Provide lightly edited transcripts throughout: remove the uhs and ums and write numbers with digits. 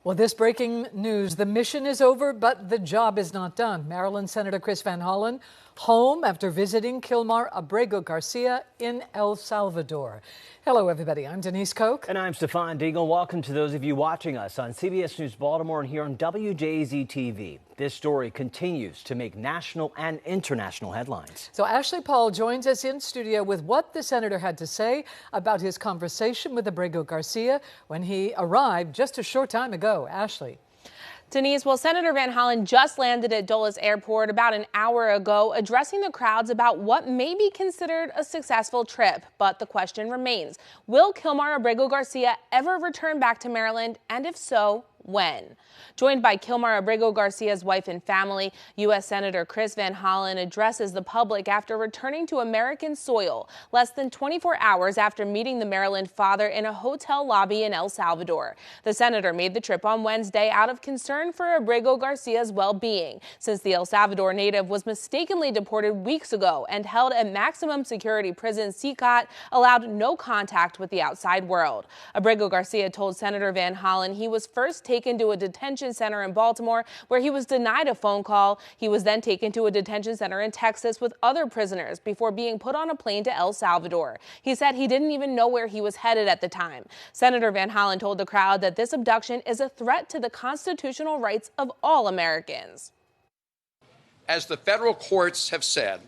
Well, this breaking news, the mission is over, but the job is not done. Maryland Senator Chris Van Hollen home after visiting Kilmar Abrego Garcia in El Salvador. Hello, everybody. I'm Denise Koch. And I'm Stefan Deagle. Welcome to those of you watching us on CBS News Baltimore and here on WJZ TV. This story continues to make national and international headlines. So Ashley Paul joins us in studio with what the senator had to say about his conversation with Abrego Garcia when he arrived just a short time ago. Ashley. Denise, well, Senator Van Hollen just landed at Dulles Airport about an hour ago, addressing the crowds about what may be considered a successful trip. But the question remains, will Kilmar Abrego Garcia ever return back to Maryland? And if so, when? Joined by Kilmar Abrego Garcia's wife and family, U.S. Senator Chris Van Hollen addresses the public after returning to American soil less than 24 hours after meeting the Maryland father in a hotel lobby in El Salvador. The senator made the trip on Wednesday out of concern for Abrego Garcia's well-being, since the El Salvador native was mistakenly deported weeks ago and held at maximum security prison CCOT, allowed no contact with the outside world. Abrego Garcia told Senator Van Hollen he was first taken to a detention center in Baltimore where he was denied a phone call. He was then taken to a detention center in Texas with other prisoners before being put on a plane to El Salvador. He said he didn't even know where he was headed at the time. Senator Van Hollen told the crowd that this abduction is a threat to the constitutional rights of all Americans. As the federal courts have said,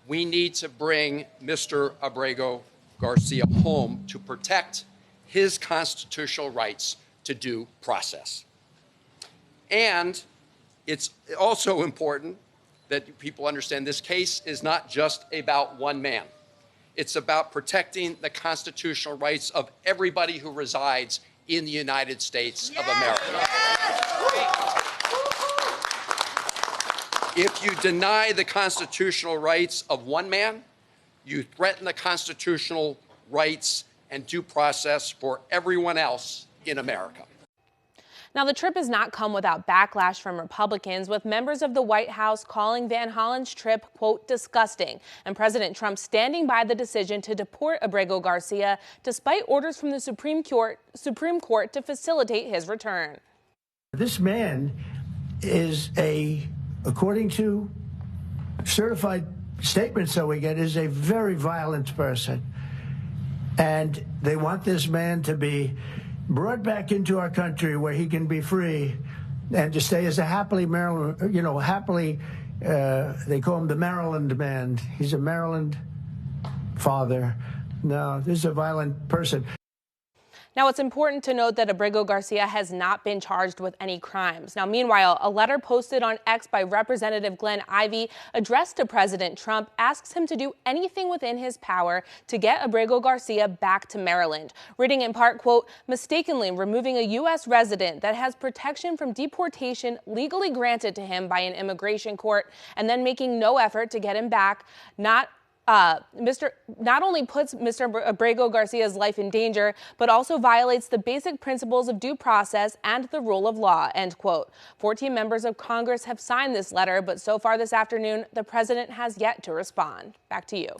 we need to bring Mr. Abrego Garcia home to protect his constitutional rights to due process. And it's also important that people understand this case is not just about one man. It's about protecting the constitutional rights of everybody who resides in the United States of America. If you deny the constitutional rights of one man, you threaten the constitutional rights and due process for everyone else in America. Now, the trip has not come without backlash from Republicans, with members of the White House calling Van Hollen's trip, quote, disgusting, and President Trump standing by the decision to deport Abrego Garcia despite orders from the Supreme Court to facilitate his return. This man is according to certified statements that we get, is a very violent person. And they want this man to be brought back into our country where he can be free and to stay as a happily Maryland, they call him the Maryland man. He's a Maryland father. No, this is a violent person. Now, it's important to note that Abrego Garcia has not been charged with any crimes. Now, meanwhile, a letter posted on X by Representative Glenn Ivey addressed to President Trump asks him to do anything within his power to get Abrego Garcia back to Maryland. Reading in part, quote, mistakenly removing a U.S. resident that has protection from deportation legally granted to him by an immigration court and then making no effort to get him back, not only puts Mr. Abrego Garcia's life in danger, but also violates the basic principles of due process and the rule of law, end quote. 14 members of Congress have signed this letter, but so far this afternoon, the president has yet to respond. Back to you.